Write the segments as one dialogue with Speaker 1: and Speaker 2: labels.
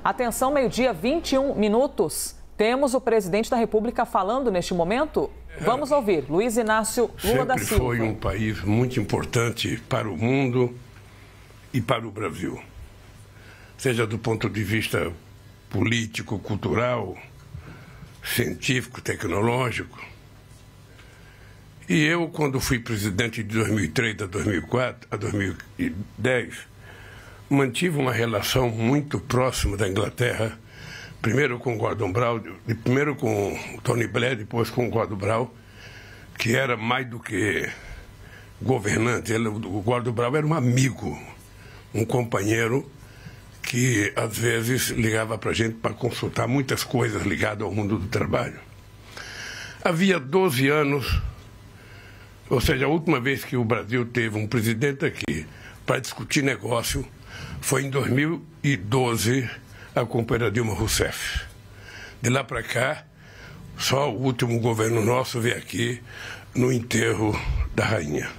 Speaker 1: Atenção, meio-dia, 21 minutos. Temos o presidente da República falando neste momento. Vamos ouvir. Luiz Inácio Lula da Silva.
Speaker 2: Sempre foi um país muito importante para o mundo e para o Brasil. Seja do ponto de vista político, cultural, científico, tecnológico. E eu, quando fui presidente de 2003 a 2004, a 2010, mantive uma relação muito próxima da Inglaterra, primeiro com o Gordon Brown, primeiro com o Tony Blair, depois com o Gordon Brown, que era mais do que governante. O Gordon Brown era um amigo, um companheiro que às vezes ligava para a gente para consultar muitas coisas ligadas ao mundo do trabalho. Havia 12 anos, ou seja, a última vez que o Brasil teve um presidente aqui para discutir negócio foi em 2012, a companheira Dilma Rousseff. De lá para cá, só o último governo nosso veio aqui no enterro da rainha.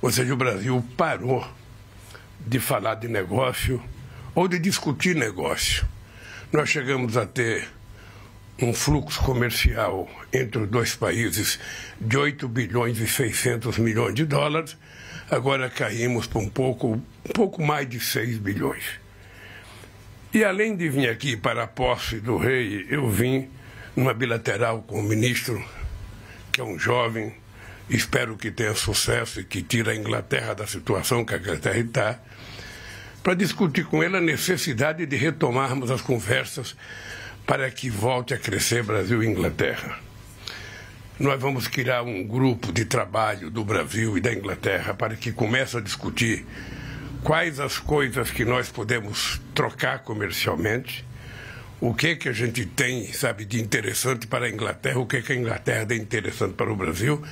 Speaker 2: Ou seja, o Brasil parou de falar de negócio ou de discutir negócio. Nós chegamos a ter um fluxo comercial entre os dois países de 8 bilhões e 600 milhões de dólares, agora caímos para um pouco mais de 6 bilhões. E além de vir aqui para a posse do rei, eu vim numa bilateral com o ministro, que é um jovem, espero que tenha sucesso e que tire a Inglaterra da situação que a Inglaterra está, para discutir com ele a necessidade de retomarmos as conversas para que volte a crescer Brasil e Inglaterra. Nós vamos criar um grupo de trabalho do Brasil e da Inglaterra para que comece a discutir quais as coisas que nós podemos trocar comercialmente, o que a gente tem, sabe, de interessante para a Inglaterra, o que a Inglaterra tem de interessante para o Brasil.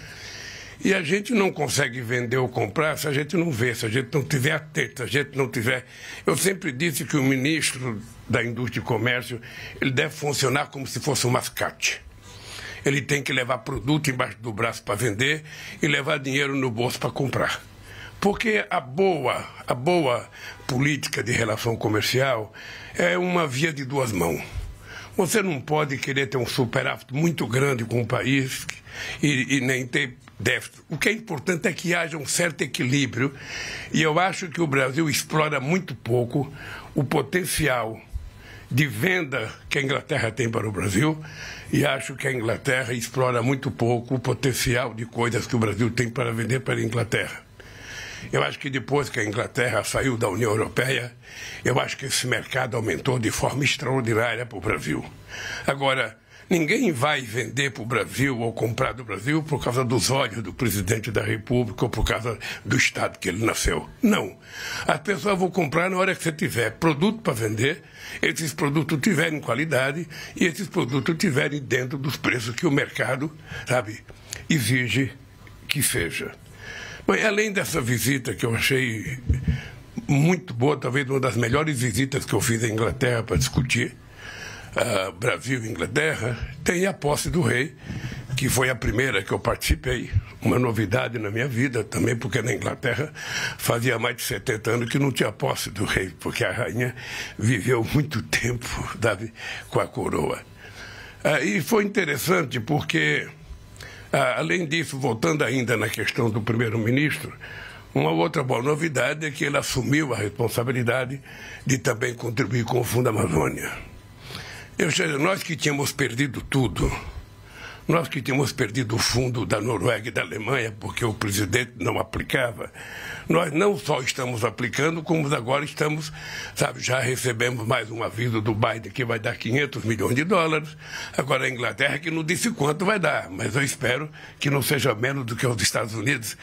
Speaker 2: E a gente não consegue vender ou comprar se a gente não vê, se a gente não tiver atento, se a gente não tiver... Eu sempre disse que o ministro da Indústria e Comércio, ele deve funcionar como se fosse um mascate. Ele tem que levar produto embaixo do braço para vender e levar dinheiro no bolso para comprar. Porque a boa política de relação comercial é uma via de duas mãos. Você não pode querer ter um superávit muito grande com o país e nem ter déficit. O que é importante é que haja um certo equilíbrio, e eu acho que o Brasil explora muito pouco o potencial de venda que a Inglaterra tem para o Brasil, e acho que a Inglaterra explora muito pouco o potencial de coisas que o Brasil tem para vender para a Inglaterra. Eu acho que depois que a Inglaterra saiu da União Europeia, eu acho que esse mercado aumentou de forma extraordinária para o Brasil. Agora, ninguém vai vender para o Brasil ou comprar do Brasil por causa dos olhos do presidente da República ou por causa do estado que ele nasceu. Não. As pessoas vão comprar na hora que você tiver produto para vender, esses produtos tiverem qualidade e esses produtos tiverem dentro dos preços que o mercado, sabe, exige que seja. Mas, além dessa visita que eu achei muito boa, talvez uma das melhores visitas que eu fiz à Inglaterra para discutir Brasil e Inglaterra, tem a posse do rei, que foi a primeira que eu participei, uma novidade na minha vida, também porque na Inglaterra fazia mais de 70 anos que não tinha posse do rei, porque a rainha viveu muito tempo, sabe, com a coroa. E foi interessante porque, além disso, voltando ainda na questão do primeiro-ministro, uma outra boa novidade é que ele assumiu a responsabilidade de também contribuir com o Fundo Amazônia. Nós que tínhamos perdido tudo, nós que tínhamos perdido o fundo da Noruega e da Alemanha porque o presidente não aplicava, nós não só estamos aplicando, como agora estamos, sabe, já recebemos mais um aviso do Biden que vai dar 500 milhões de dólares, agora a Inglaterra que não disse quanto vai dar, mas eu espero que não seja menos do que os Estados Unidos,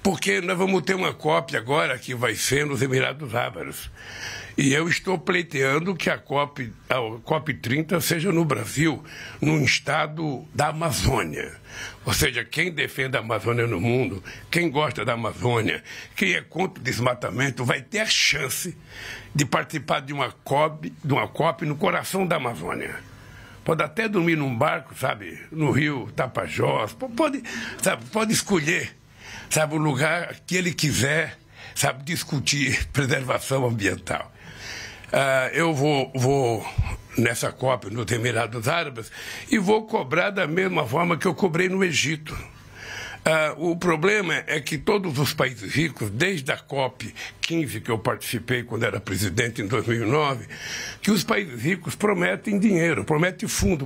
Speaker 2: porque nós vamos ter uma COP agora que vai ser nos Emirados Árabes. E eu estou pleiteando que a COP30 seja no Brasil, num estado da Amazônia. Ou seja, quem defende a Amazônia no mundo, quem gosta da Amazônia, quem é contra o desmatamento, vai ter a chance de participar de uma COP no coração da Amazônia. Pode até dormir num barco, sabe, no rio Tapajós, pode escolher, sabe, o lugar que ele quiser, sabe, discutir preservação ambiental. eu vou nessa COP nos Emirados Árabes e vou cobrar da mesma forma que eu cobrei no Egito. O problema é que todos os países ricos, desde a COP 15, que eu participei quando era presidente em 2009, que os países ricos prometem dinheiro, prometem fundo.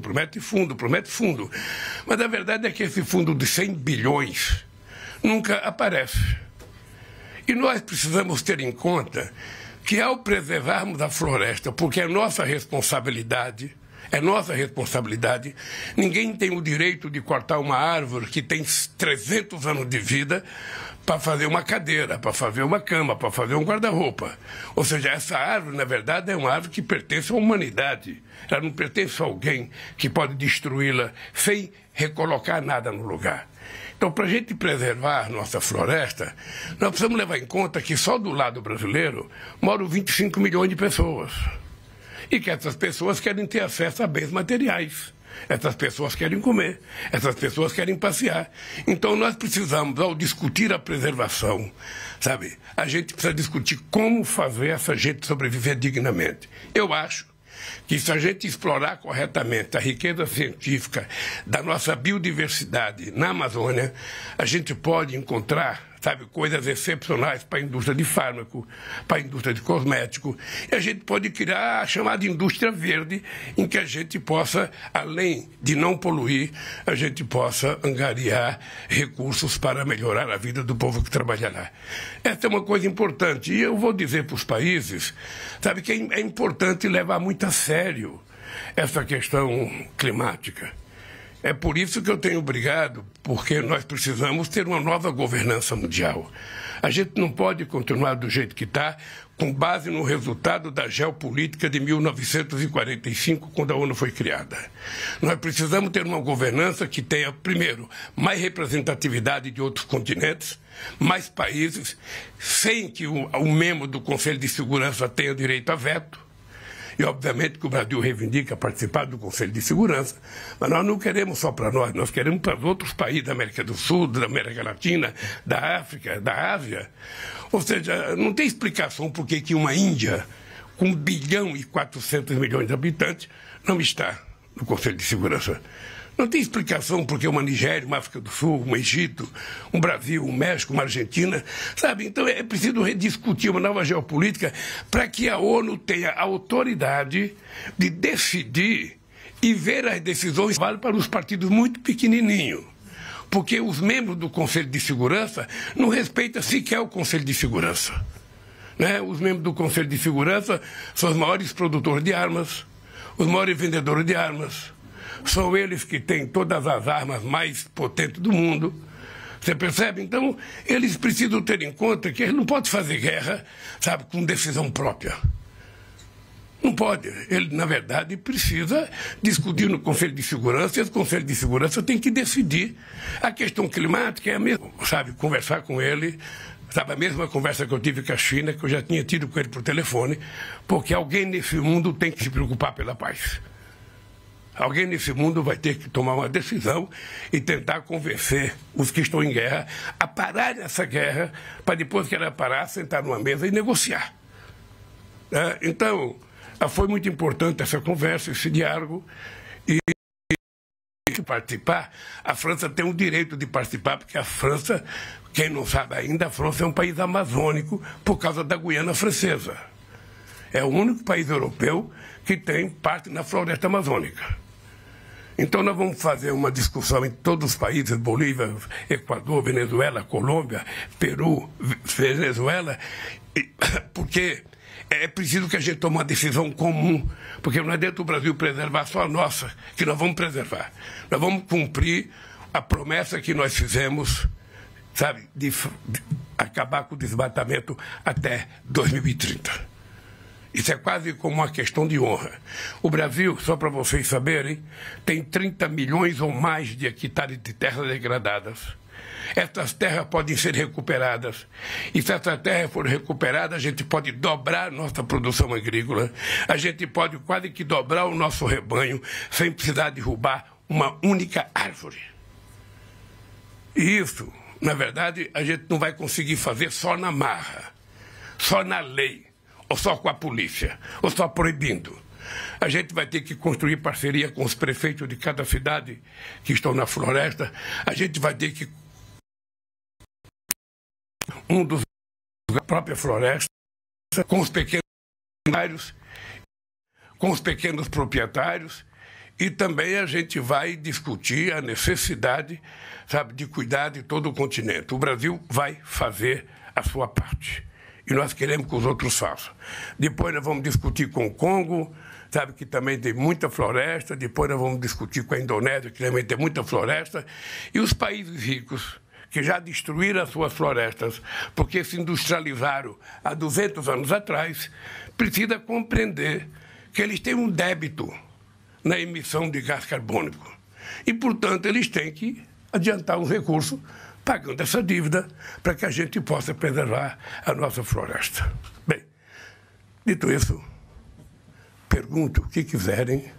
Speaker 2: Mas a verdade é que esse fundo de 100 bilhões nunca aparece. E nós precisamos ter em conta que ao preservarmos a floresta, porque é nossa responsabilidade, ninguém tem o direito de cortar uma árvore que tem 300 anos de vida para fazer uma cadeira, para fazer uma cama, para fazer um guarda-roupa. Ou seja, essa árvore, na verdade, é uma árvore que pertence à humanidade. Ela não pertence a alguém que pode destruí-la sem recolocar nada no lugar. Então, para a gente preservar nossa floresta, nós precisamos levar em conta que só do lado brasileiro moram 25 milhões de pessoas. E que essas pessoas querem ter acesso a bens materiais. Essas pessoas querem comer, essas pessoas querem passear. Então nós precisamos, ao discutir a preservação, sabe, a gente precisa discutir como fazer essa gente sobreviver dignamente. Eu acho que se a gente explorar corretamente a riqueza científica da nossa biodiversidade na Amazônia, a gente pode encontrar, sabe, coisas excepcionais para a indústria de fármaco, para a indústria de cosmético. E a gente pode criar a chamada indústria verde, em que a gente possa, além de não poluir, a gente possa angariar recursos para melhorar a vida do povo que trabalha lá. Essa é uma coisa importante. E eu vou dizer para os países, sabe, que é importante levar muito a sério essa questão climática. É por isso que eu tenho brigado, porque nós precisamos ter uma nova governança mundial. A gente não pode continuar do jeito que está, com base no resultado da geopolítica de 1945, quando a ONU foi criada. Nós precisamos ter uma governança que tenha, primeiro, mais representatividade de outros continentes, mais países, sem que o membro do Conselho de Segurança tenha direito a veto. E, obviamente, que o Brasil reivindica participar do Conselho de Segurança, mas nós não queremos só para nós queremos para os outros países da América do Sul, da América Latina, da África, da Ásia. Ou seja, não tem explicação por que uma Índia, com 1 bilhão e 400 milhões de habitantes, não está no Conselho de Segurança. Não tem explicação porque uma Nigéria, uma África do Sul, um Egito, um Brasil, um México, uma Argentina, sabe? Então é preciso rediscutir uma nova geopolítica para que a ONU tenha a autoridade de decidir e ver as decisões para os partidos muito pequenininhos. Porque os membros do Conselho de Segurança não respeitam sequer o Conselho de Segurança. Né? Os membros do Conselho de Segurança são os maiores produtores de armas, os maiores vendedores de armas. São eles que têm todas as armas mais potentes do mundo. Você percebe? Então, eles precisam ter em conta que eles não podem fazer guerra, sabe, com decisão própria. Não pode. Ele, na verdade, precisa discutir no Conselho de Segurança, e o Conselho de Segurança tem que decidir. A questão climática é a mesma, sabe, conversar com ele, sabe, a mesma conversa que eu tive com a China, que eu já tinha tido com ele por telefone, porque alguém nesse mundo tem que se preocupar pela paz. Alguém nesse mundo vai ter que tomar uma decisão e tentar convencer os que estão em guerra a parar essa guerra, para depois que ela parar, sentar numa mesa e negociar. Então, foi muito importante essa conversa, esse diálogo, e participar. A França tem o direito de participar, porque a França, quem não sabe ainda, a França é um país amazônico por causa da Guiana Francesa. É o único país europeu que tem parte na floresta amazônica. Então nós vamos fazer uma discussão em todos os países, Bolívia, Equador, Venezuela, Colômbia, Peru, Venezuela, porque é preciso que a gente tome uma decisão comum, porque não é dentro do Brasil preservar só a nossa, que nós vamos preservar. Nós vamos cumprir a promessa que nós fizemos, sabe, de acabar com o desmatamento até 2030. Isso é quase como uma questão de honra. O Brasil, só para vocês saberem, tem 30 milhões ou mais de hectares de terras degradadas. Essas terras podem ser recuperadas. E se essa terra for recuperada, a gente pode dobrar nossa produção agrícola. A gente pode quase que dobrar o nosso rebanho sem precisar derrubar uma única árvore. E isso, na verdade, a gente não vai conseguir fazer só na marra, só na lei, ou só com a polícia, ou só proibindo. A gente vai ter que construir parceria com os prefeitos de cada cidade que estão na floresta. A gente vai ter que da própria floresta, com os pequenos proprietários, e também a gente vai discutir a necessidade, sabe, de cuidar de todo o continente. O Brasil vai fazer a sua parte e nós queremos que os outros façam. Depois nós vamos discutir com o Congo, sabe, que também tem muita floresta. Depois nós vamos discutir com a Indonésia, que também tem muita floresta. E os países ricos, que já destruíram as suas florestas porque se industrializaram há 200 anos atrás, precisa compreender que eles têm um débito na emissão de gás carbônico. E, portanto, eles têm que adiantar um recurso pagando essa dívida para que a gente possa preservar a nossa floresta. Bem, dito isso, pergunto o que quiserem.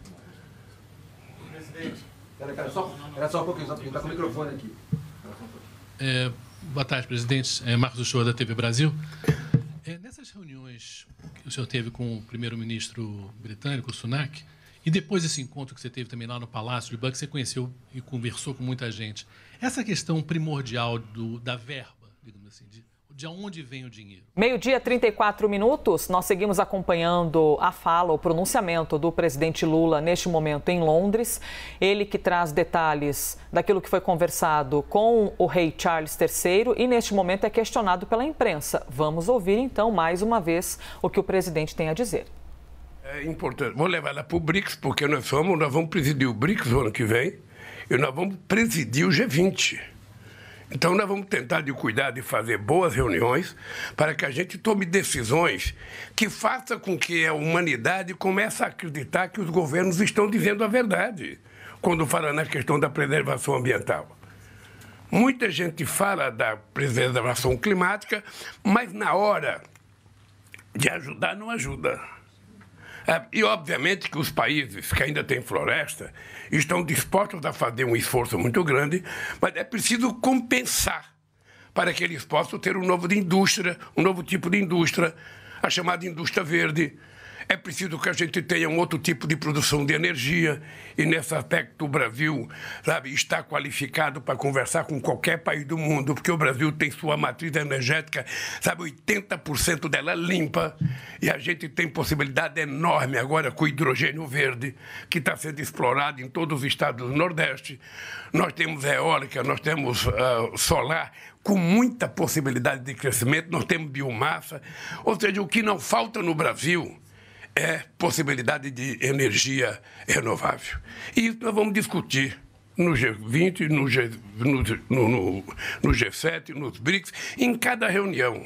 Speaker 3: Presidente, era só um pouquinho, está com o microfone aqui.
Speaker 4: Boa tarde, presidente. Marcos Uchoa, da TV Brasil. Nessas reuniões que o senhor teve com o primeiro-ministro britânico, o Sunak, e depois desse encontro que você teve também lá no Palácio de Buckingham, você conheceu e conversou com muita gente. Essa questão primordial da verba, digamos assim, de onde vem o dinheiro?
Speaker 1: 12h34, nós seguimos acompanhando a fala, o pronunciamento do presidente Lula neste momento em Londres. Ele que traz detalhes daquilo que foi conversado com o rei Charles III e neste momento é questionado pela imprensa. Vamos ouvir então mais uma vez o que o presidente tem a dizer.
Speaker 2: É importante. Vou levar ela para o BRICS, porque nós vamos presidir o BRICS no ano que vem e nós vamos presidir o G20. Então, nós vamos tentar de cuidar de fazer boas reuniões para que a gente tome decisões que façam com que a humanidade comece a acreditar que os governos estão dizendo a verdade quando fala na questão da preservação ambiental. Muita gente fala da preservação climática, mas na hora de ajudar, não ajuda. E, obviamente, que os países que ainda têm floresta estão dispostos a fazer um esforço muito grande, mas é preciso compensar para que eles possam ter um novo tipo de indústria, a chamada indústria verde. É preciso que a gente tenha um outro tipo de produção de energia e, nesse aspecto, o Brasil, sabe, está qualificado para conversar com qualquer país do mundo, porque o Brasil tem sua matriz energética, sabe, 80% dela limpa, e a gente tem possibilidade enorme agora com o hidrogênio verde, que está sendo explorado em todos os estados do Nordeste. Nós temos eólica, nós temos solar, com muita possibilidade de crescimento, nós temos biomassa, ou seja, o que não falta no Brasil é possibilidade de energia renovável. E isso nós vamos discutir no G20, no G7, nos BRICS, em cada reunião.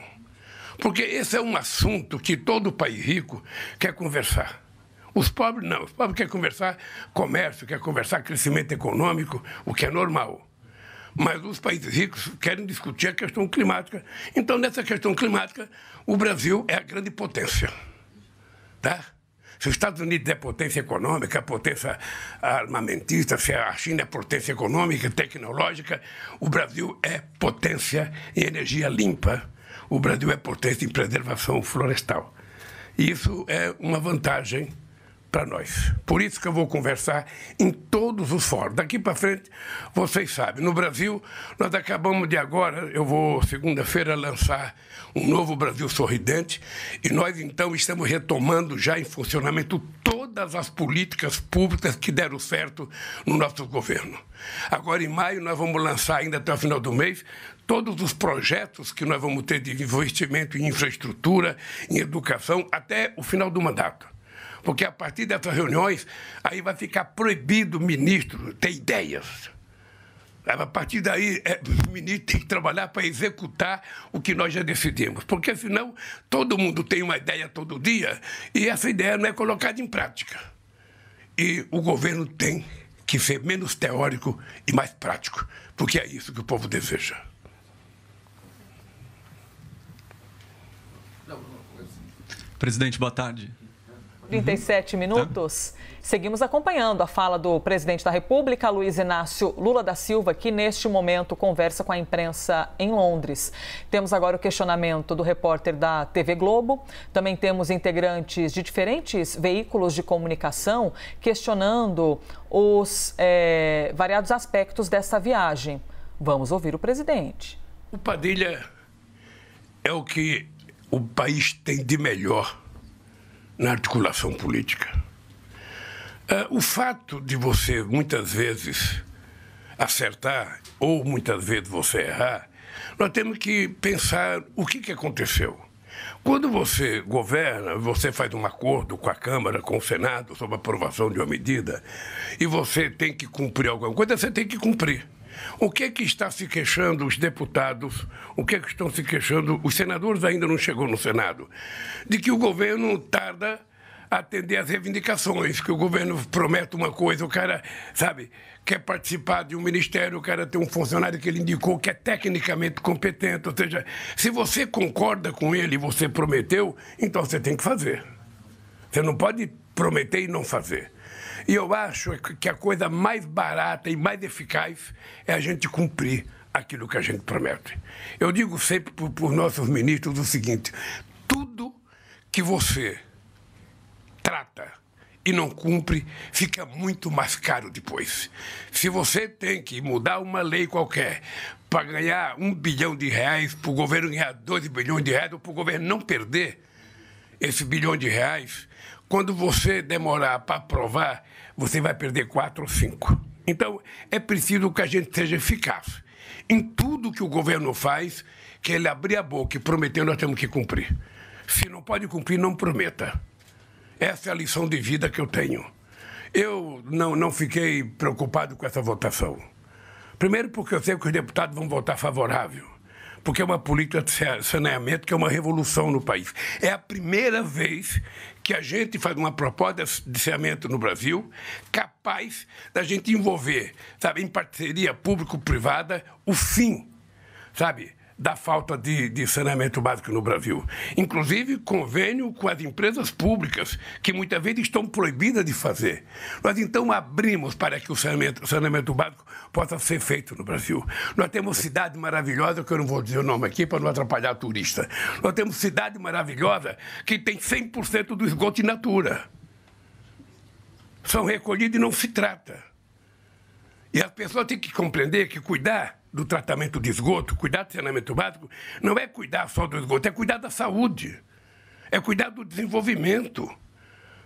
Speaker 2: Porque esse é um assunto que todo país rico quer conversar. Os pobres não. Os pobres querem conversar comércio, querem conversar crescimento econômico, o que é normal. Mas os países ricos querem discutir a questão climática. Então, nessa questão climática, o Brasil é a grande potência. Tá? Se os Estados Unidos é potência econômica, potência armamentista, se a China é potência econômica, tecnológica, o Brasil é potência em energia limpa, o Brasil é potência em preservação florestal. E isso é uma vantagem para nós. Por isso que eu vou conversar em todos os fóruns. Daqui para frente, vocês sabem, no Brasil, nós acabamos de agora, eu vou, segunda-feira, lançar um novo Brasil Sorridente, e nós, então, estamos retomando já em funcionamento todas as políticas públicas que deram certo no nosso governo. Agora, em maio, nós vamos lançar, ainda até o final do mês, todos os projetos que nós vamos ter de investimento em infraestrutura, em educação, até o final do mandato. Porque a partir dessas reuniões, aí vai ficar proibido o ministro ter ideias. A partir daí, o ministro tem que trabalhar para executar o que nós já decidimos. Porque senão, todo mundo tem uma ideia todo dia e essa ideia não é colocada em prática. E o governo tem que ser menos teórico e mais prático, porque é isso que o povo deseja.
Speaker 5: Presidente, boa tarde.
Speaker 1: 37 minutos. Seguimos acompanhando a fala do presidente da República, Luiz Inácio Lula da Silva, que neste momento conversa com a imprensa em Londres. Temos agora o questionamento do repórter da TV Globo. Também temos integrantes de diferentes veículos de comunicação questionando os variados aspectos dessa viagem. Vamos ouvir o presidente.
Speaker 2: O Padilha é o que o país tem de melhor na articulação política. O fato de você, muitas vezes, acertar ou muitas vezes você errar, nós temos que pensar o que aconteceu. Quando você governa, você faz um acordo com a Câmara, com o Senado, sobre a aprovação de uma medida, e você tem que cumprir alguma coisa, você tem que cumprir. O que está se queixando os deputados, o que estão se queixando, os senadores ainda não chegou no Senado, de que o governo tarda a atender às reivindicações, que o governo promete uma coisa, o cara, sabe, quer participar de um ministério, o cara tem um funcionário que ele indicou que é tecnicamente competente, ou seja, se você concorda com ele e você prometeu, então você tem que fazer. Você não pode prometer e não fazer. E eu acho que a coisa mais barata e mais eficaz é a gente cumprir aquilo que a gente promete. Eu digo sempre por nossos ministros o seguinte: tudo que você trata e não cumpre, fica muito mais caro depois. Se você tem que mudar uma lei qualquer para ganhar R$1 bilhão, para o governo ganhar R$2 bilhões, ou para o governo não perder esse R$1 bilhão, quando você demorar para aprovar, você vai perder 4 ou 5. Então, é preciso que a gente seja eficaz. Em tudo que o governo faz, que ele abrir a boca e prometer, nós temos que cumprir. Se não pode cumprir, não prometa. Essa é a lição de vida que eu tenho. Eu não fiquei preocupado com essa votação. Primeiro porque eu sei que os deputados vão votar favorável, porque é uma política de saneamento que é uma revolução no país. É a primeira vez que a gente faz uma proposta de saneamento no Brasil capaz da gente envolver, sabe, em parceria público-privada, o fim, sabe, da falta de saneamento básico no Brasil. Inclusive, convênio com as empresas públicas, que muitas vezes estão proibidas de fazer. Nós, então, abrimos para que o saneamento básico possa ser feito no Brasil. Nós temos cidade maravilhosa, que eu não vou dizer o nome aqui para não atrapalhar o turista. Nós temos cidade maravilhosa que tem 100% do esgoto in natura. São recolhidos e não se trata. E as pessoas têm que compreender que cuidar do tratamento de esgoto, cuidar do saneamento básico, não é cuidar só do esgoto, é cuidar da saúde, é cuidar do desenvolvimento,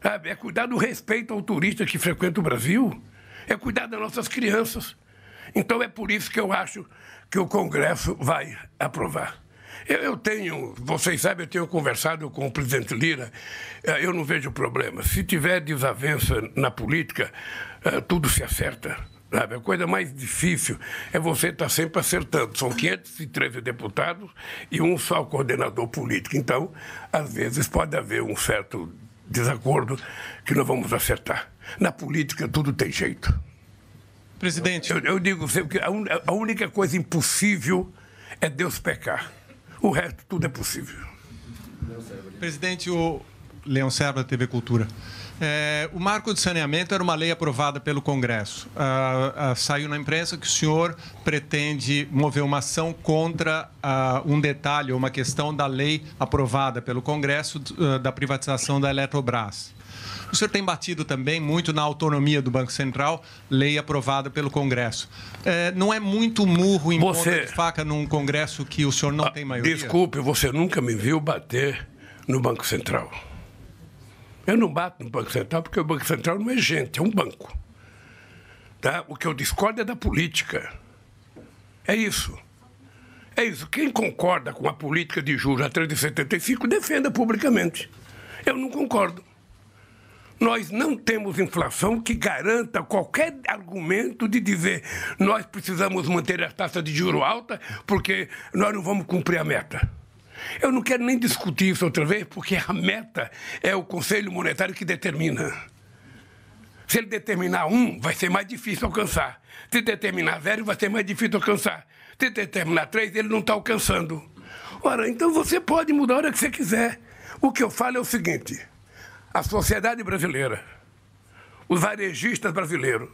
Speaker 2: sabe? É cuidar do respeito ao turista que frequenta o Brasil, é cuidar das nossas crianças. Então é por isso que eu acho que o Congresso vai aprovar. Vocês sabem, eu tenho conversado com o presidente Lira, eu não vejo problema. Se tiver desavença na política, tudo se acerta. Sabe? A coisa mais difícil é você estar sempre acertando. São 513 deputados e um só coordenador político. Então, às vezes, pode haver um certo desacordo que nós vamos acertar. Na política, tudo tem jeito.
Speaker 5: Presidente...
Speaker 2: Eu digo sempre que a única coisa impossível é Deus pecar. O resto, tudo é possível.
Speaker 5: Presidente, o Leão Serra, da TV Cultura. O marco de saneamento era uma lei aprovada pelo Congresso. Saiu na imprensa que o senhor pretende mover uma ação contra um detalhe ou uma questão da lei aprovada pelo Congresso da privatização da Eletrobras. O senhor tem batido também muito na autonomia do Banco Central, lei aprovada pelo Congresso. Não é muito murro em ponta de faca num Congresso que o senhor não tem maioria?
Speaker 2: Desculpe, você nunca me viu bater no Banco Central. Eu não bato no Banco Central porque o Banco Central não é gente, é um banco. Tá? O que eu discordo é da política. É isso. É isso. Quem concorda com a política de juros a 3,75 defenda publicamente. Eu não concordo. Nós não temos inflação que garanta qualquer argumento de dizer nós precisamos manter a taxa de juros alta porque nós não vamos cumprir a meta. Eu não quero nem discutir isso outra vez, porque a meta é o Conselho Monetário que determina. Se ele determinar 1, vai ser mais difícil alcançar. Se determinar 0, vai ser mais difícil alcançar. Se determinar 3, ele não está alcançando. Ora, então você pode mudar a hora que você quiser. O que eu falo é o seguinte: a sociedade brasileira, os varejistas brasileiros,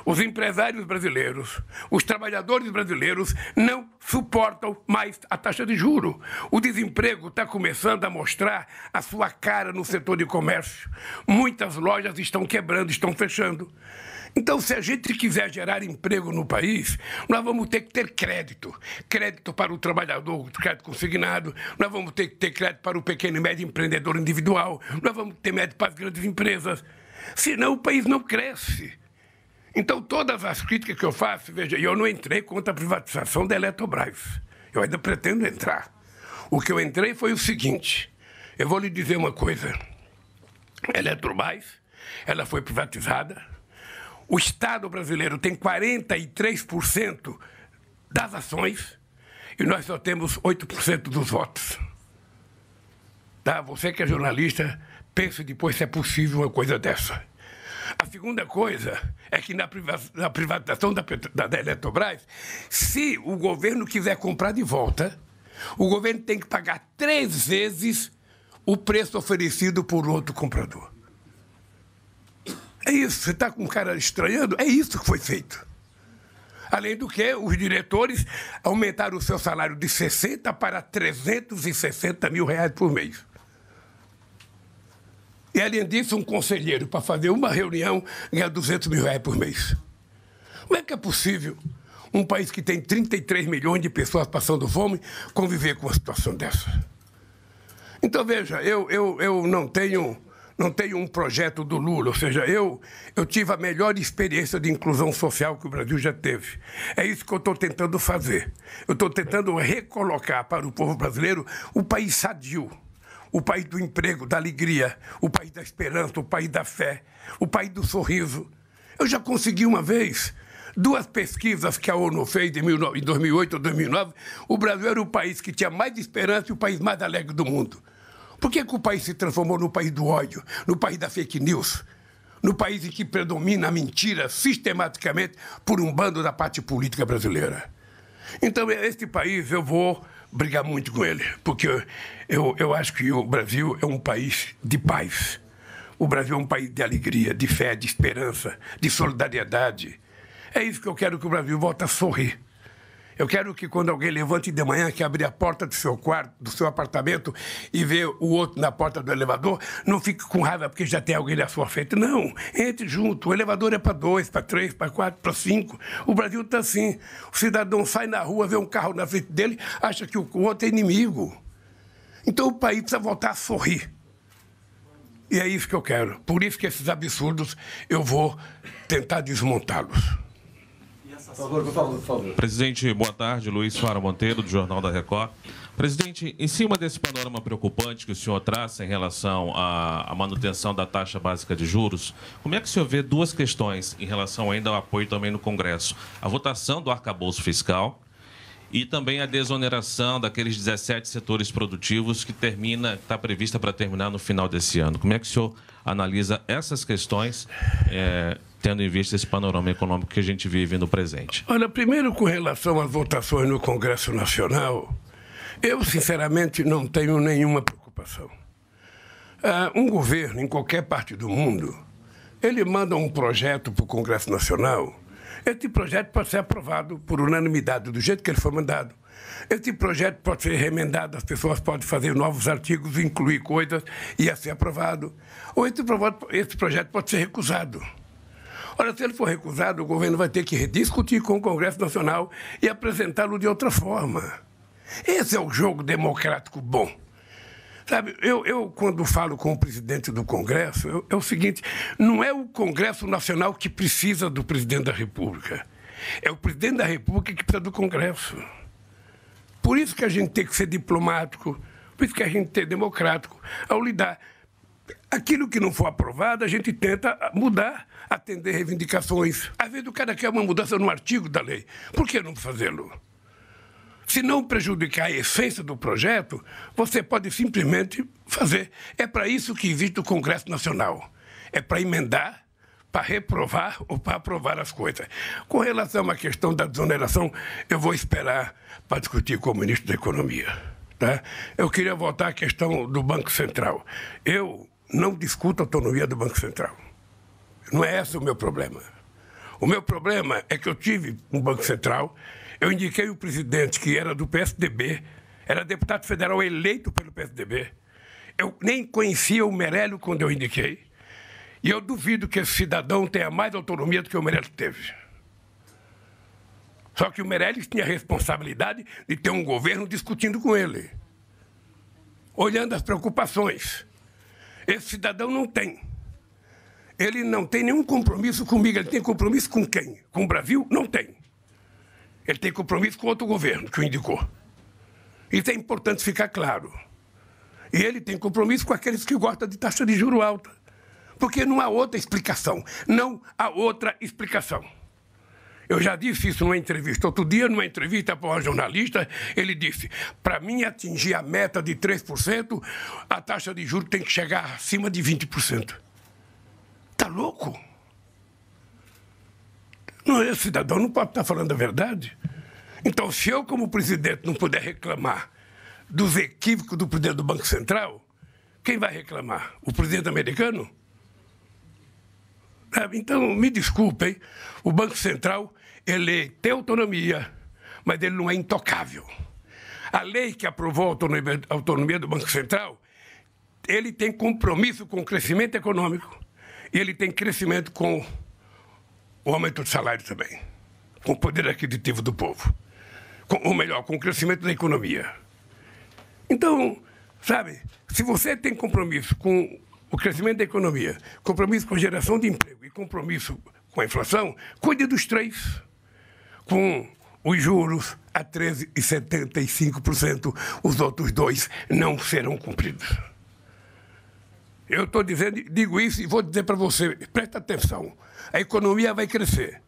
Speaker 2: os empresários brasileiros, os trabalhadores brasileiros não suportam mais a taxa de juros. O desemprego está começando a mostrar a sua cara no setor de comércio. Muitas lojas estão quebrando, estão fechando. Então, se a gente quiser gerar emprego no país, nós vamos ter que ter crédito. Crédito para o trabalhador, crédito consignado. Nós vamos ter que ter crédito para o pequeno e médio empreendedor individual. Nós vamos ter crédito para as grandes empresas. Senão, o país não cresce. Então, todas as críticas que eu faço, veja, eu não entrei contra a privatização da Eletrobras. Eu ainda pretendo entrar. O que eu entrei foi o seguinte, eu vou lhe dizer uma coisa. A Eletrobras, ela foi privatizada. O Estado brasileiro tem 43% das ações e nós só temos 8% dos votos. Tá? Você que é jornalista, pense depois se é possível uma coisa dessa. A segunda coisa é que na privatização da Eletrobras, se o governo quiser comprar de volta, o governo tem que pagar 3 vezes o preço oferecido por outro comprador. É isso, você está com um cara estranhando? É isso que foi feito. Além do que, os diretores aumentaram o seu salário de 60 para 360 mil reais por mês. E, além disso, um conselheiro, para fazer uma reunião, ganha 200 mil reais por mês. Como é que é possível um país que tem 33 milhões de pessoas passando fome conviver com uma situação dessa? Então, veja, eu não tenho um projeto do Lula, ou seja, eu tive a melhor experiência de inclusão social que o Brasil já teve. É isso que eu estou tentando fazer. Eu estou tentando recolocar para o povo brasileiro o país sadio. O país do emprego, da alegria, o país da esperança, o país da fé, o país do sorriso. Eu já consegui uma vez, 2 pesquisas que a ONU fez em 2008 ou 2009, o Brasil era o país que tinha mais esperança e o país mais alegre do mundo. Por que o país se transformou no país do ódio, no país da fake news, no país em que predomina a mentira sistematicamente por um bando da parte política brasileira? Então, este país eu vou brigar muito com ele, porque eu acho que o Brasil é um país de paz. O Brasil é um país de alegria, de fé, de esperança, de solidariedade. É isso que eu quero, que o Brasil volte a sorrir. Eu quero que quando alguém levante de manhã, que abrir a porta do seu quarto, do seu apartamento e vê o outro na porta do elevador, não fique com raiva porque já tem alguém na sua frente. Não, entre junto. O elevador é para 2, para 3, para 4, para 5. O Brasil está assim. O cidadão sai na rua, vê um carro na frente dele, acha que o outro é inimigo. Então o país precisa voltar a sorrir. E é isso que eu quero. Por isso que esses absurdos eu vou tentar desmontá-los.
Speaker 3: Por favor.
Speaker 6: Presidente, boa tarde. Luiz Fara Monteiro, do Jornal da Record. Presidente, em cima desse panorama preocupante que o senhor traça em relação à manutenção da taxa básica de juros, como é que o senhor vê 2 questões em relação ainda ao apoio também no Congresso? A votação do arcabouço fiscal e também a desoneração daqueles 17 setores produtivos que está prevista para terminar no final desse ano. Como é que o senhor analisa essas questões, tendo em vista esse panorama econômico que a gente vive no presente?
Speaker 2: Olha, primeiro, com relação às votações no Congresso Nacional, eu, sinceramente, não tenho nenhuma preocupação. Um governo, em qualquer parte do mundo, ele manda um projeto para o Congresso Nacional. Esse projeto pode ser aprovado por unanimidade, do jeito que ele foi mandado. Esse projeto pode ser remendado, as pessoas podem fazer novos artigos, incluir coisas e ser aprovado. Ou esse projeto pode ser recusado. Ora, se ele for recusado, o governo vai ter que rediscutir com o Congresso Nacional e apresentá-lo de outra forma. Esse é o jogo democrático bom. Sabe, eu quando falo com o presidente do Congresso, é o seguinte, não é o Congresso Nacional que precisa do presidente da República. É o presidente da República que precisa do Congresso. Por isso que a gente tem que ser diplomático, por isso que a gente tem que ser democrático ao lidar. Aquilo que não for aprovado, a gente tenta mudar, atender reivindicações. Às vezes o cara quer uma mudança no artigo da lei. Por que não fazê-lo? Se não prejudicar a essência do projeto, você pode simplesmente fazer. É para isso que existe o Congresso Nacional. É para emendar, para reprovar ou para aprovar as coisas. Com relação à questão da desoneração, eu vou esperar para discutir com o ministro da Economia. Tá? Eu queria voltar à questão do Banco Central. Eu não discuto a autonomia do Banco Central. Não é esse o meu problema. O meu problema é que eu tive um Banco Central, eu indiquei o presidente que era do PSDB, era deputado federal eleito pelo PSDB. Eu nem conhecia o Meirelles quando eu indiquei. E eu duvido que esse cidadão tenha mais autonomia do que o Meirelles teve. Só que o Meirelles tinha a responsabilidade de ter um governo discutindo com ele, olhando as preocupações. Esse cidadão não tem. Ele não tem nenhum compromisso comigo. Ele tem compromisso com quem? Com o Brasil? Não tem. Ele tem compromisso com outro governo que o indicou. Isso é importante ficar claro. E ele tem compromisso com aqueles que gostam de taxa de juros alta. Porque não há outra explicação. Não há outra explicação. Eu já disse isso numa entrevista. Outro dia, numa entrevista para uma jornalista, ele disse, para mim atingir a meta de 3%, a taxa de juros tem que chegar acima de 20%. Está louco? Não, esse cidadão não pode estar falando a verdade. Então, se eu, como presidente, não puder reclamar dos equívocos do presidente do Banco Central, quem vai reclamar? O presidente americano? Então, me desculpem, o Banco Central, ele tem autonomia, mas ele não é intocável. A lei que aprovou a autonomia do Banco Central, ele tem compromisso com o crescimento econômico e ele tem crescimento com o aumento do salário também, com o poder aquisitivo do povo, ou melhor, com o crescimento da economia. Então, sabe, se você tem compromisso com o crescimento da economia, compromisso com a geração de emprego e compromisso com a inflação, cuide dos três. Com os juros a 13,75%, os outros dois não serão cumpridos. Eu estou dizendo, digo isso e vou dizer para você, presta atenção, a economia vai crescer.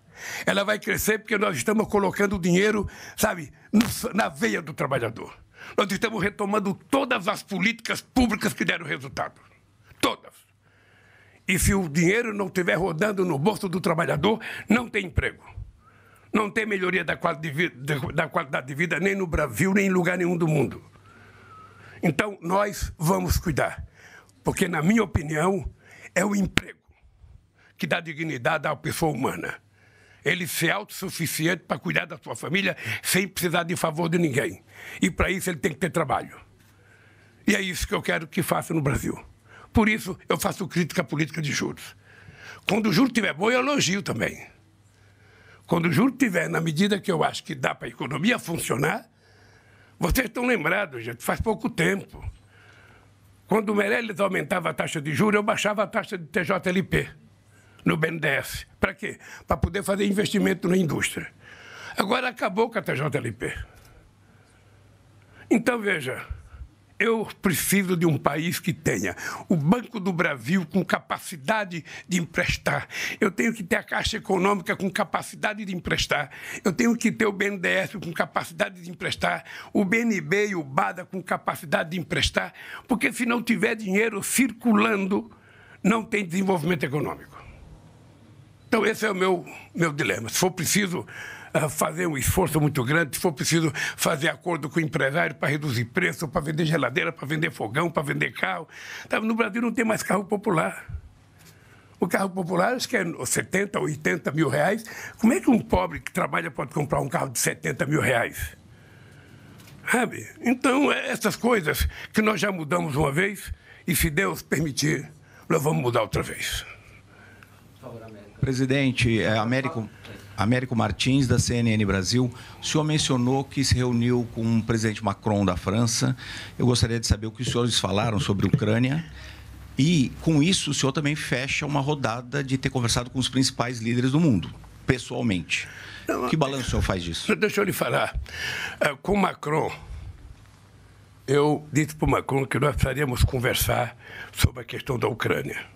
Speaker 2: Ela vai crescer porque nós estamos colocando o dinheiro, sabe, na veia do trabalhador. Nós estamos retomando todas as políticas públicas que deram resultado. Todas. E se o dinheiro não estiver rodando no bolso do trabalhador, não tem emprego. Não tem melhoria da qualidade de vida nem no Brasil, nem em lugar nenhum do mundo. Então, nós vamos cuidar. Porque, na minha opinião, é o emprego que dá dignidade à pessoa humana. Ele ser autossuficiente para cuidar da sua família sem precisar de favor de ninguém. E, para isso, ele tem que ter trabalho. E é isso que eu quero que faça no Brasil. Por isso, eu faço crítica à política de juros. Quando o juro estiver bom, eu elogio também. Quando o juro estiver na medida que eu acho que dá para a economia funcionar, vocês estão lembrados, gente, faz pouco tempo. Quando o Meirelles aumentava a taxa de juros, eu baixava a taxa de TJLP no BNDES. Para quê? Para poder fazer investimento na indústria. Agora acabou com a TJLP. Então, veja, eu preciso de um país que tenha o Banco do Brasil com capacidade de emprestar. Eu tenho que ter a Caixa Econômica com capacidade de emprestar. Eu tenho que ter o BNDES com capacidade de emprestar. O BNB e o BADA com capacidade de emprestar. Porque se não tiver dinheiro circulando, não tem desenvolvimento econômico. Então, esse é o meu dilema. Se for preciso fazer um esforço muito grande, se for preciso fazer acordo com o empresário para reduzir preço, para vender geladeira, para vender fogão, para vender carro. No Brasil não tem mais carro popular. O carro popular, acho que é 70, 80 mil reais. Como é que um pobre que trabalha pode comprar um carro de 70 mil reais? Sabe? Então, essas coisas que nós já mudamos uma vez e, se Deus permitir, nós vamos mudar outra vez.
Speaker 3: Presidente, Américo Martins, da CNN Brasil, o senhor mencionou que se reuniu com o presidente Macron da França. Eu gostaria de saber o que os senhores falaram sobre a Ucrânia. E, com isso, o senhor também fecha uma rodada de ter conversado com os principais líderes do mundo, pessoalmente. Que balanço o senhor faz disso?
Speaker 2: Deixa eu lhe falar. Com o Macron, eu disse para o Macron que nós precisaríamos conversar sobre a questão da Ucrânia.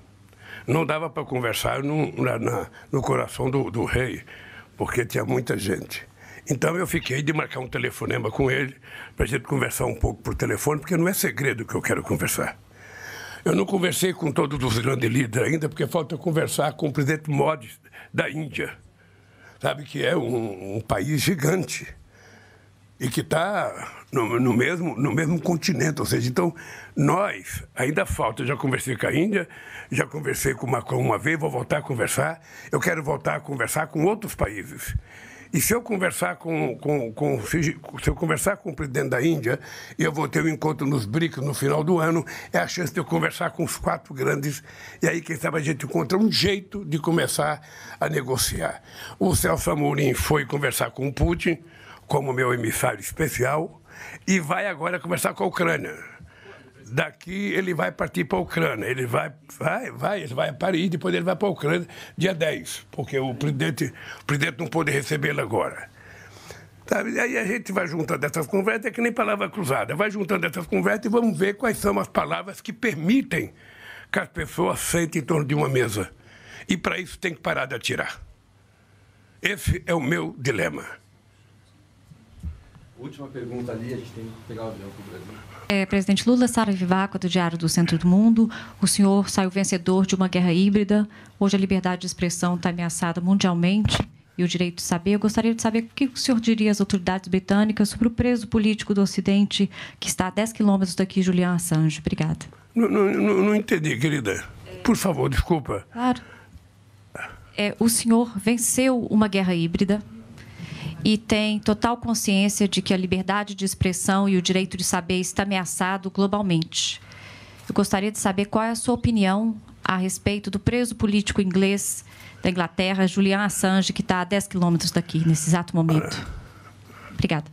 Speaker 2: Não dava para conversar no coração do rei, porque tinha muita gente. Então, eu fiquei de marcar um telefonema com ele, para a gente conversar um pouco por telefone, porque não é segredo que eu quero conversar. Eu não conversei com todos os grandes líderes ainda, porque falta conversar com o presidente Modi, da Índia, sabe, que é um país gigante. e que está no mesmo continente. Ou seja, então, nós, ainda falta, já conversei com a Índia, já conversei com o Macron uma vez, vou voltar a conversar, eu quero voltar a conversar com outros países. E se eu conversar com o presidente da Índia, e eu vou ter um encontro nos BRICS no final do ano, é a chance de eu conversar com os 4 grandes, e aí, quem sabe, a gente encontra um jeito de começar a negociar. O Celso Amorim foi conversar com o Putin, como meu emissário especial, e vai agora conversar com a Ucrânia. Daqui ele vai partir para a Ucrânia, ele vai a Paris, depois ele vai para a Ucrânia dia 10, porque o presidente não pôde recebê-lo agora. Sabe? Aí a gente vai juntando essas conversas, é que nem palavra cruzada, vai juntando essas conversas e vamos ver quais são as palavras que permitem que as pessoas sentem em torno de uma mesa. E para isso tem que parar de atirar. Esse é o meu dilema.
Speaker 7: Última pergunta ali, a gente tem que pegar o avião para o Brasil.
Speaker 8: Presidente Lula, Sara Vivaco, do Diário do Centro do Mundo. O senhor saiu vencedor de uma guerra híbrida. Hoje a liberdade de expressão está ameaçada mundialmente e o direito de saber. Eu gostaria de saber o que o senhor diria às autoridades britânicas sobre o preso político do Ocidente que está a 10 quilômetros daqui, Julian Assange. Obrigada.
Speaker 2: Não entendi, querida. Por favor, desculpa.
Speaker 8: Claro. O senhor venceu uma guerra híbrida e tem total consciência de que a liberdade de expressão e o direito de saber está ameaçado globalmente. Eu gostaria de saber qual é a sua opinião a respeito do preso político inglês da Inglaterra, Julian Assange, que está a 10 quilômetros daqui, nesse exato momento. Obrigada.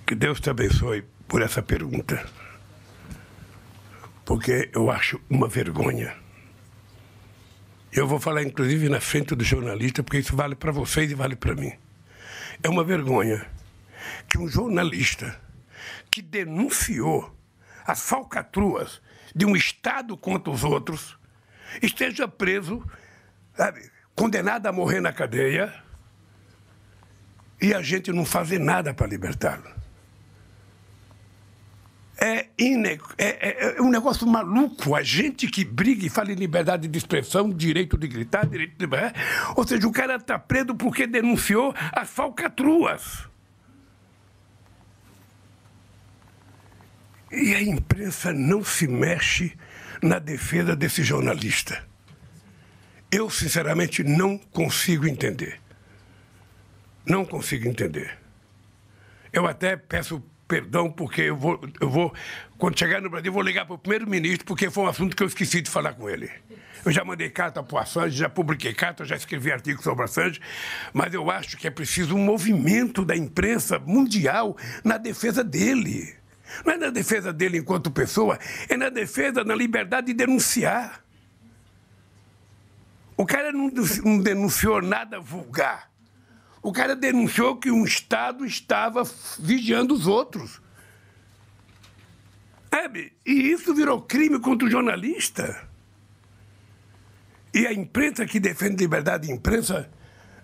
Speaker 2: Que Deus te abençoe por essa pergunta, porque eu acho uma vergonha. Eu vou falar, inclusive, na frente do jornalista, porque isso vale para vocês e vale para mim. É uma vergonha que um jornalista que denunciou as falcatruas de um Estado contra os outros esteja preso, sabe, condenado a morrer na cadeia, e a gente não fazer nada para libertá-lo. É um negócio maluco. A gente que briga e fala em liberdade de expressão, direito de gritar, direito de... Ou seja, o cara está preso porque denunciou as falcatruas. E a imprensa não se mexe na defesa desse jornalista. Eu, sinceramente, não consigo entender. Não consigo entender. Eu até peço perdão, porque eu vou, quando chegar no Brasil, eu vou ligar para o primeiro-ministro, porque foi um assunto que eu esqueci de falar com ele. Eu já mandei carta para o Assange, já publiquei carta, já escrevi artigo sobre o Assange, mas eu acho que é preciso um movimento da imprensa mundial na defesa dele. Não é na defesa dele enquanto pessoa, é na defesa da liberdade de denunciar. O cara não denunciou nada vulgar. O cara denunciou que um Estado estava vigiando os outros. E isso virou crime contra o jornalista. E a imprensa que defende liberdade de imprensa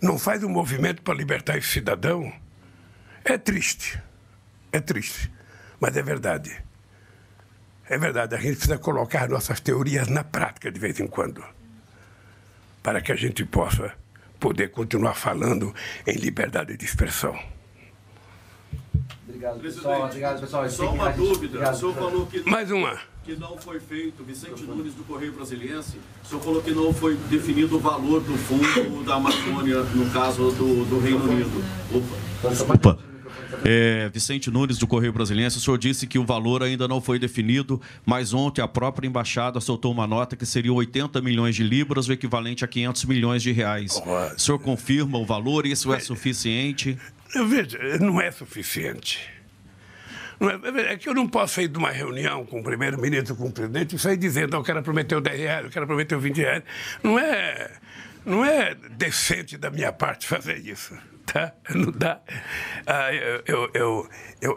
Speaker 2: não faz um movimento para libertar esse cidadão. É triste. É triste. Mas é verdade. É verdade. A gente precisa colocar nossas teorias na prática de vez em quando, para que a gente possa poder continuar falando em liberdade de expressão.
Speaker 7: Obrigado, pessoal. Obrigado, pessoal.
Speaker 9: Só uma dúvida. O senhor falou que...
Speaker 2: Mais uma.
Speaker 9: Que não foi feito, Vicente Nunes do Correio Brasiliense, o senhor falou que não foi definido o valor do fundo da Amazônia, no caso do Reino Unido.
Speaker 10: Opa. Vicente Nunes, do Correio Brasiliense, o senhor disse que o valor ainda não foi definido, mas ontem a própria embaixada soltou uma nota que seria 80 milhões de libras, o equivalente a 500 milhões de reais. O senhor confirma o valor? Isso é suficiente?
Speaker 2: Veja, não é suficiente. Não é que eu não posso sair de uma reunião com o primeiro-ministro, com o presidente, e sair dizendo, eu quero prometer 10 reais, eu quero prometer 20 reais. Não é decente da minha parte fazer isso. Tá? Não dá.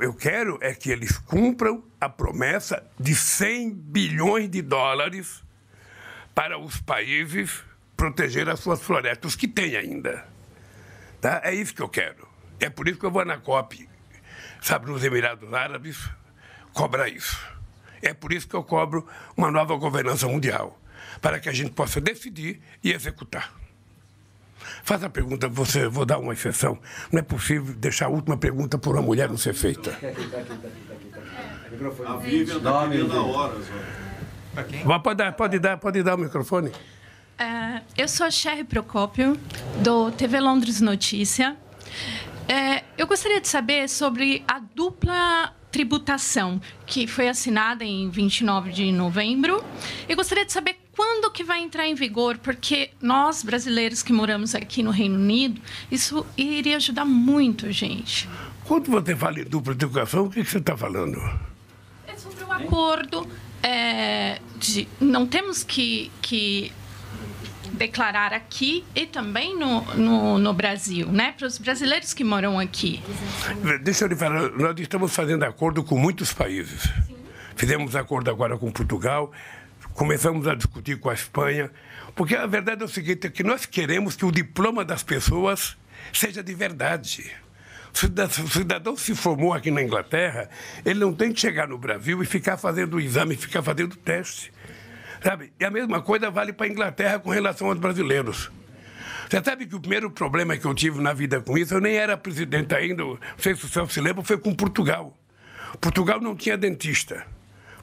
Speaker 2: Eu quero é que eles cumpram a promessa de 100 bilhões de dólares para os países proteger as suas florestas, os que têm ainda. Tá? É isso que eu quero. É por isso que eu vou na COP, sabe, nos Emirados Árabes, cobrar isso. É por isso que eu cobro uma nova governança mundial, para que a gente possa decidir e executar. Faz a pergunta, vou dar uma exceção. Não é possível deixar a última pergunta por uma mulher não ser feita.
Speaker 9: A Vivian está pedindo há horas.
Speaker 2: Pode dar o microfone.
Speaker 11: Eu sou a Sherry Procópio, do TV Londres Notícia. Eu gostaria de saber sobre a dupla tributação, que foi assinada em 29 de novembro. Eu gostaria de saber quando que vai entrar em vigor, porque nós, brasileiros que moramos aqui no Reino Unido, isso iria ajudar muito a gente.
Speaker 2: Quando você fala em dupla tributação, o que você está falando?
Speaker 11: É sobre o acordo. Não temos que declarar aqui e também no Brasil, né? Para os brasileiros que moram aqui.
Speaker 2: Deixa eu lhe falar, nós estamos fazendo acordo com muitos países. Sim. Fizemos acordo agora com Portugal, começamos a discutir com a Espanha, porque a verdade é o seguinte, é que nós queremos que o diploma das pessoas seja de verdade. O cidadão se formou aqui na Inglaterra, ele não tem que chegar no Brasil e ficar fazendo o exame, ficar fazendo o teste. Sabe? E a mesma coisa vale para a Inglaterra com relação aos brasileiros. Você sabe que o primeiro problema que eu tive na vida com isso, eu nem era presidente ainda, não sei se o senhor se lembra, foi com Portugal. Portugal não tinha dentista.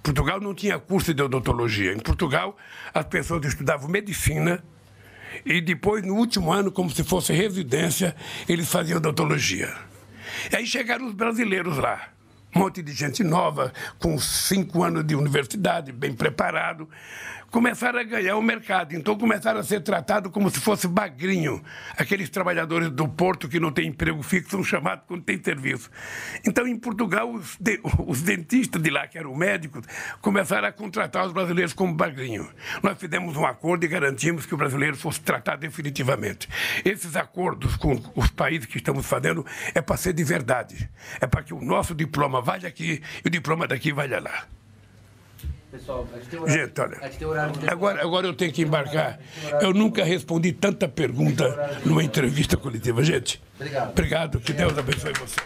Speaker 2: Portugal não tinha curso de odontologia. Em Portugal, as pessoas estudavam medicina e depois, no último ano, como se fosse residência, eles faziam odontologia. E aí chegaram os brasileiros lá. Um monte de gente nova, com 5 anos de universidade, bem preparado, começaram a ganhar o mercado. Então começaram a ser tratados como se fosse bagrinho. Aqueles trabalhadores do porto que não têm emprego fixo são chamados quando tem serviço. Então, em Portugal, os dentistas de lá, que eram médicos, começaram a contratar os brasileiros como bagrinho. Nós fizemos um acordo e garantimos que o brasileiro fosse tratado definitivamente. Esses acordos com os países que estamos fazendo é para ser de verdade. É para que o nosso diploma valha aqui e o diploma daqui valha lá.
Speaker 7: Pessoal,
Speaker 2: gente, olha, agora eu tenho que embarcar. Eu nunca respondi tanta pergunta numa entrevista coletiva. Gente, obrigado. Que Deus abençoe você.